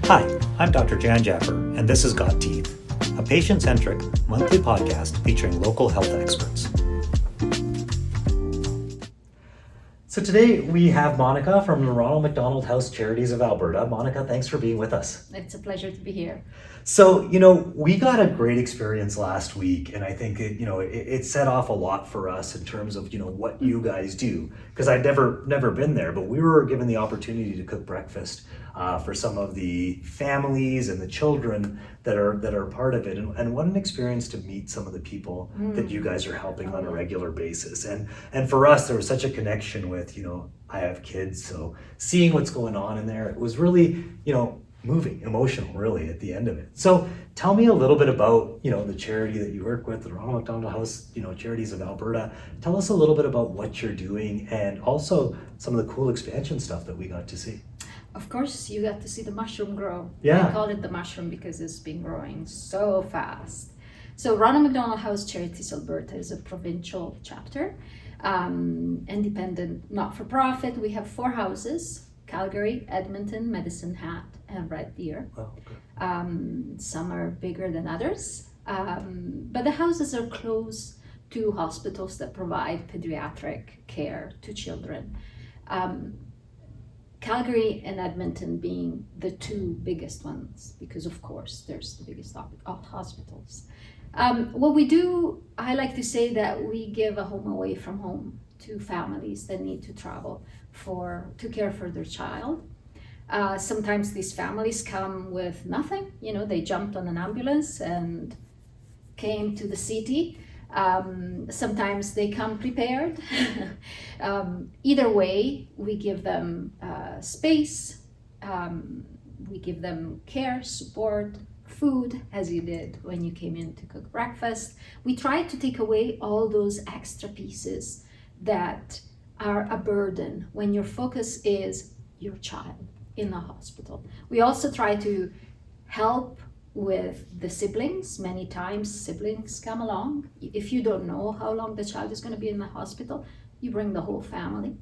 Hi, I'm Dr. Jan Jaffer, and this is Got Teeth, a patient-centric monthly podcast featuring local health experts. So today we have Monica from the Ronald McDonald House, Charities of Alberta. Monica, thanks for being with us. It's a pleasure to be here. So, we got a great experience last week, and I think it set off a lot for us in terms of, what you guys do. Because I'd never been there, but we were given the opportunity to cook breakfast for some of the families and the children that are part of it. And what an experience to meet some of the people that you guys are helping on a regular basis. And for us, there was such a connection with, I have kids, so seeing what's going on in there, it was really, moving, emotional, really, at the end of it. So tell me a little bit about, the charity that you work with, the Ronald McDonald House, Charities of Alberta. Tell us a little bit about what you're doing and also some of the cool expansion stuff that we got to see. Of course, you got to see the mushroom grow. Yeah. I call it the mushroom because it's been growing so fast. So Ronald McDonald House Charities Alberta is a provincial chapter, independent, not-for-profit. We have 4 houses: Calgary, Edmonton, Medicine Hat, and Red Deer. Oh, okay. Some are bigger than others, but the houses are close to hospitals that provide pediatric care to children. Calgary and Edmonton being the 2 biggest ones, because of course there's the biggest hospitals. What we do, I like to say that we give a home away from home to families that need to travel to care for their child. Sometimes these families come with nothing, they jumped on an ambulance and came to the city. Sometimes they come prepared. Either way, we give them space, we give them care, support, food, as you did when you came in to cook breakfast. We try to take away all those extra pieces that are a burden when your focus is your child in the hospital. We also try to help with the siblings. Many times siblings come along. If you don't know how long the child is going to be in the hospital, you bring the whole family.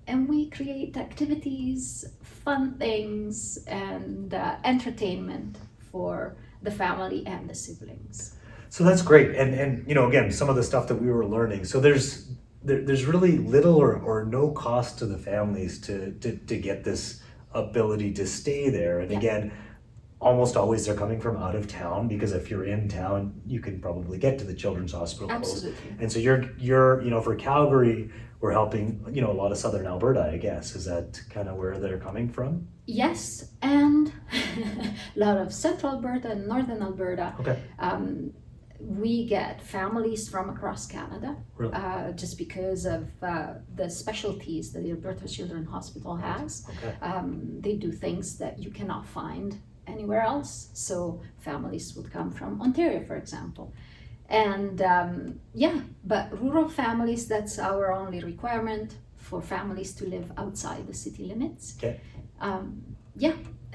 And we create activities, fun things, and entertainment for the family and the siblings. So that's great. And again, some of the stuff that we were learning. So there's really little or no cost to the families to get this ability to stay there. And again, almost always they're coming from out of town, because if you're in town, you can probably get to the children's hospital. Absolutely. Close. And so you're for Calgary, we're helping, a lot of southern Alberta, I guess. Is that kind of where they're coming from? Yes, and a lot of central Alberta and northern Alberta. Okay. We get families from across Canada, Really? Just because of the specialties that the Alberta Children's Hospital has. Okay. They do things that you cannot find anywhere else. So families would come from Ontario, for example. And but rural families, that's our only requirement, for families to live outside the city limits. Okay.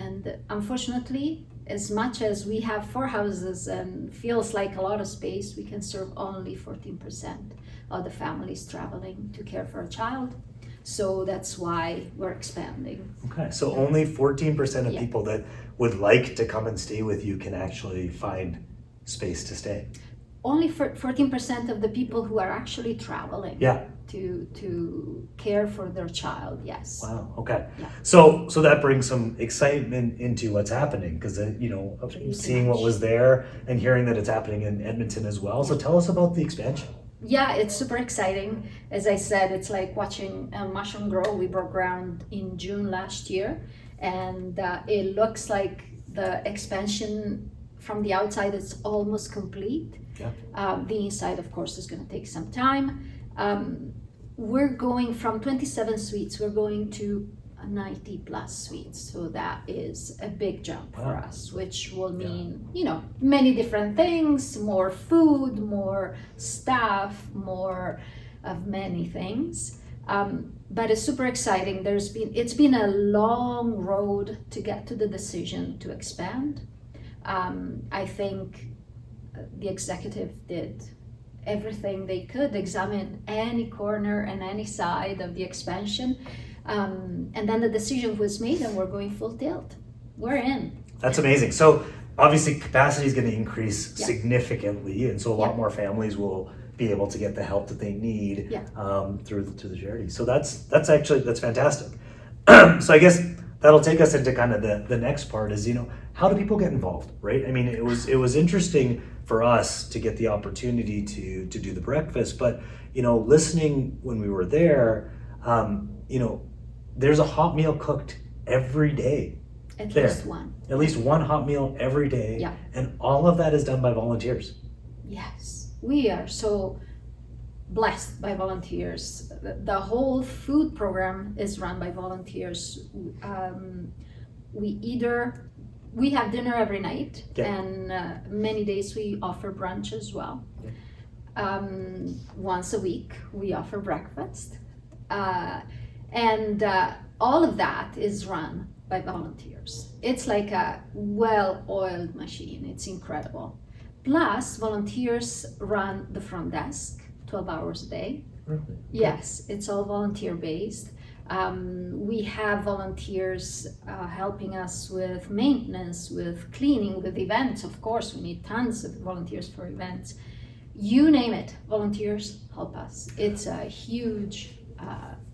And unfortunately, as much as we have 4 houses and feels like a lot of space, we can serve only 14% of the families traveling to care for a child. So that's why we're expanding. Okay, so only 14% of people that would like to come and stay with you can actually find space to stay. Only 14% of the people who are actually traveling to care for their child, yes. Wow, okay. Yeah. So that brings some excitement into what's happening, because seeing what was there and hearing that it's happening in Edmonton as well. So tell us about the expansion. Yeah, it's super exciting. As I said, it's like watching a mushroom grow. We broke ground in June last year, and it looks like the expansion from the outside is almost complete. Yeah. The inside, of course, is going to take some time. We're going from 27 suites, we're going to 90 plus suites. So that is a big jump for us, which will mean, many different things: more food, more staff, more of many things. But it's super exciting. It's been a long road to get to the decision to expand. I think the executive did everything they could, examine any corner and any side of the expansion, and then the decision was made, and we're going full tilt. we're in. That's amazing. So obviously capacity is going to increase Yeah. significantly, and so a lot Yeah. more families will be able to get the help that they need Yeah. through the charity. So that's fantastic. So I guess that'll take us into kind of the next part is, how do people get involved, right? I mean, it was interesting for us to get the opportunity to do the breakfast, but listening when we were there, there's a hot meal cooked every day. At There. least one. At least one hot meal every day. Yeah. And all of that is done by volunteers. Yes, we are so blessed by volunteers. The whole food program is run by volunteers. We have dinner every night, Okay. and many days we offer brunch as well. Once a week we offer breakfast, and all of that is run by volunteers. It's like a well-oiled machine. It's incredible. Plus, volunteers run the front desk 12 hours a day. Really? Yes, it's all volunteer-based. We have volunteers helping us with maintenance, with cleaning, with events. Of course, we need tons of volunteers for events. You name it, volunteers help us. It's a huge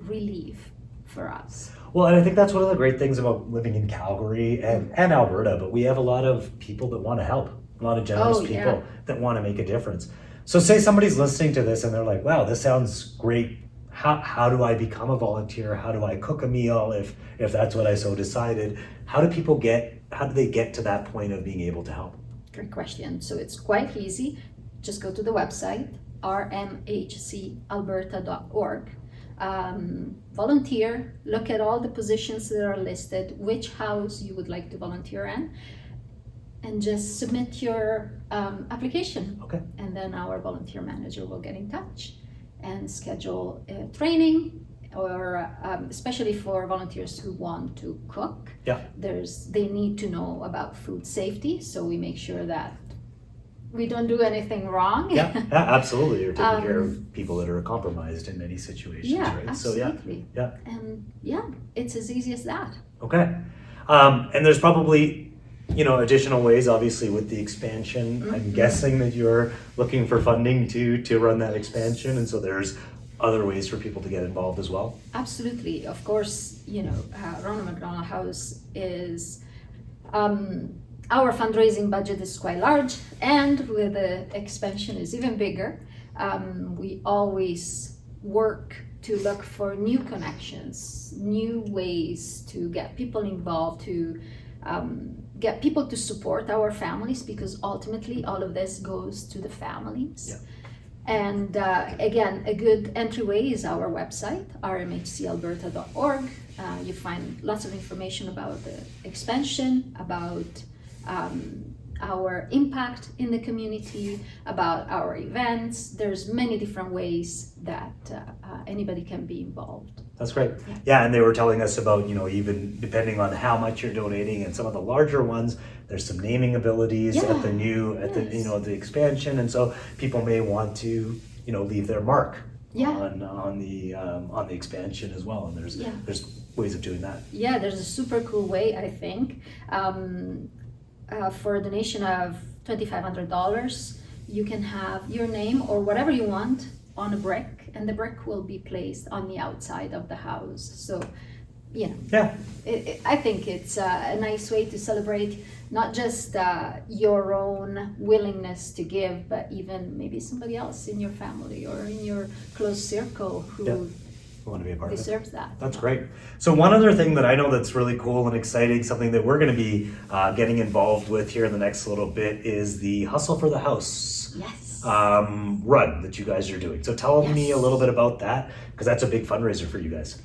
relief for us. Well, and I think that's one of the great things about living in Calgary and Alberta, but we have a lot of people that want to help, a lot of generous people yeah. that want to make a difference. So say somebody's listening to this and they're like, wow, this sounds great. How do I become a volunteer? How do I cook a meal if that's what I so decided? How do they get to that point of being able to help? Great question. So it's quite easy. Just go to the website, rmhcalberta.org. Volunteer, look at all the positions that are listed, which house you would like to volunteer in, and just submit your application. Okay. And then our volunteer manager will get in touch and schedule training, or especially for volunteers who want to cook. Yeah. They need to know about food safety, so we make sure that we don't do anything wrong. Yeah, absolutely. You're taking care of people that are compromised in many situations, Yeah, right? absolutely. So yeah. And it's as easy as that. Okay. And there's probably, additional ways, obviously, with the expansion. Mm-hmm. I'm guessing that you're looking for funding to run that expansion, and so there's other ways for people to get involved as well. Absolutely. Of course, Ronald McDonald House is, our fundraising budget is quite large, and with the expansion is even bigger. We always work to look for new connections, new ways to get people involved, to get people to support our families, because ultimately all of this goes to the families. Yeah. And again, a good entryway is our website, rmhcalberta.org. You find lots of information about the expansion, about our impact in the community, about our events. There's many different ways that anybody can be involved. That's great. Yeah, and they were telling us about, even depending on how much you're donating, and some of the larger ones, there's some naming abilities at the the expansion, and so people may want to, leave their mark on the expansion as well. And there's ways of doing that. Yeah, there's a super cool way, I think. For a donation of $2,500, you can have your name or whatever you want on a brick, and the brick will be placed on the outside of the house. So, I think it's a nice way to celebrate not just your own willingness to give, but even maybe somebody else in your family or in your close circle who want to be a part of it. deserves that. That's great. So one other thing that I know that's really cool and exciting, something that we're going to be getting involved with here in the next little bit, is the Hustle for the House run that you guys are doing. So tell me a little bit about that, because that's a big fundraiser for you guys.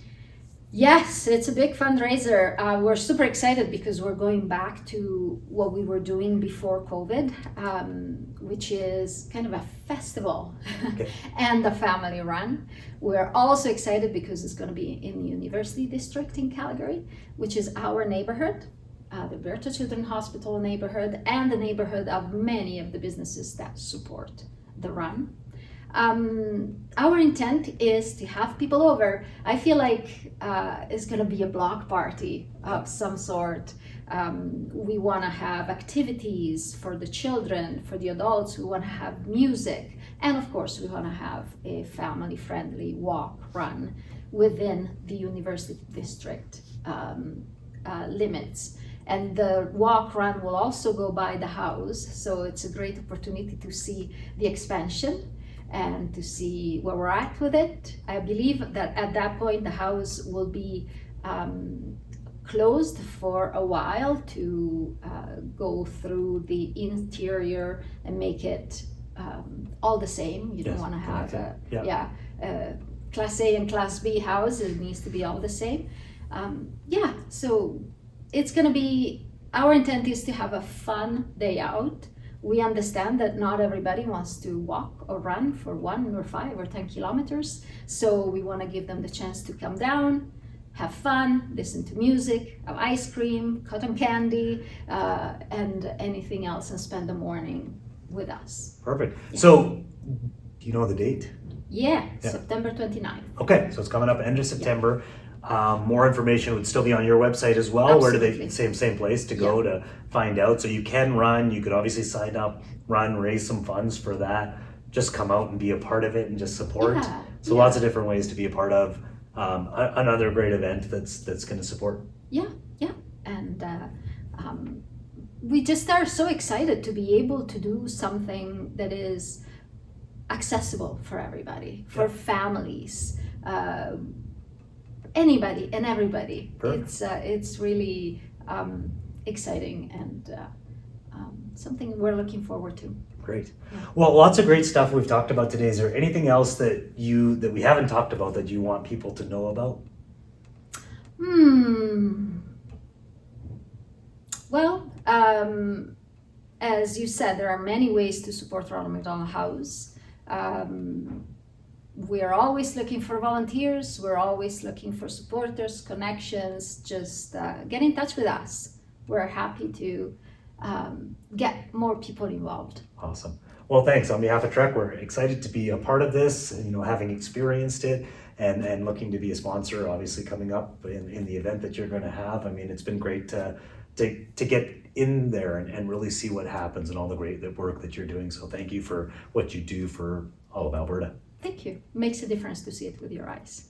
Yes, it's a big fundraiser. We're super excited because we're going back to what we were doing before COVID, which is kind of a festival and a family run. We're also excited because it's going to be in the University District in Calgary, which is our neighborhood, the Alberta Children's Hospital neighborhood, and the neighborhood of many of the businesses that support the run. Our intent is to have people over. I feel like it's going to be a block party of some sort. We want to have activities for the children, for the adults. We want to have music. And of course, we want to have a family-friendly walk, run within the University District limits. And the walk run will also go by the house, so it's a great opportunity to see the expansion and to see where we're at with it. I believe that at that point the house will be closed for a while to go through the interior and make it all the same. You don't want to have a Class A and Class B house. It needs to be all the same. So it's going to be, our intent is to have a fun day out. We understand that not everybody wants to walk or run for 1 or 5 or 10 kilometers. So we want to give them the chance to come down, have fun, listen to music, have ice cream, cotton candy, and anything else, and spend the morning with us. Perfect. Yeah. So, do you know the date? Yeah, September 29th. Okay, so it's coming up end of September. More information would still be on your website as well. Absolutely. Where do they, same place to go to find out? So you can run, you could obviously sign up, run, raise some funds for that. Just come out and be a part of it and just support. So lots of different ways to be a part of another great event that's going to support. And we just are so excited to be able to do something that is accessible for everybody, for families, anybody and everybody. Perfect. It's really exciting and something we're looking forward to. Great. Well, lots of great stuff we've talked about today. Is there anything else that we haven't talked about that you want people to know about? Well, as you said, there are many ways to support Ronald McDonald House. We're always looking for volunteers. We're always looking for supporters, connections. Just get in touch with us. We're happy to get more people involved. Awesome. Well, thanks. On behalf of Trek, we're excited to be a part of this, having experienced it and looking to be a sponsor, obviously coming up in the event that you're going to have. I mean, it's been great to get in there and really see what happens and all the great work that you're doing. So thank you for what you do for all of Alberta. Thank you. It makes a difference to see it with your eyes.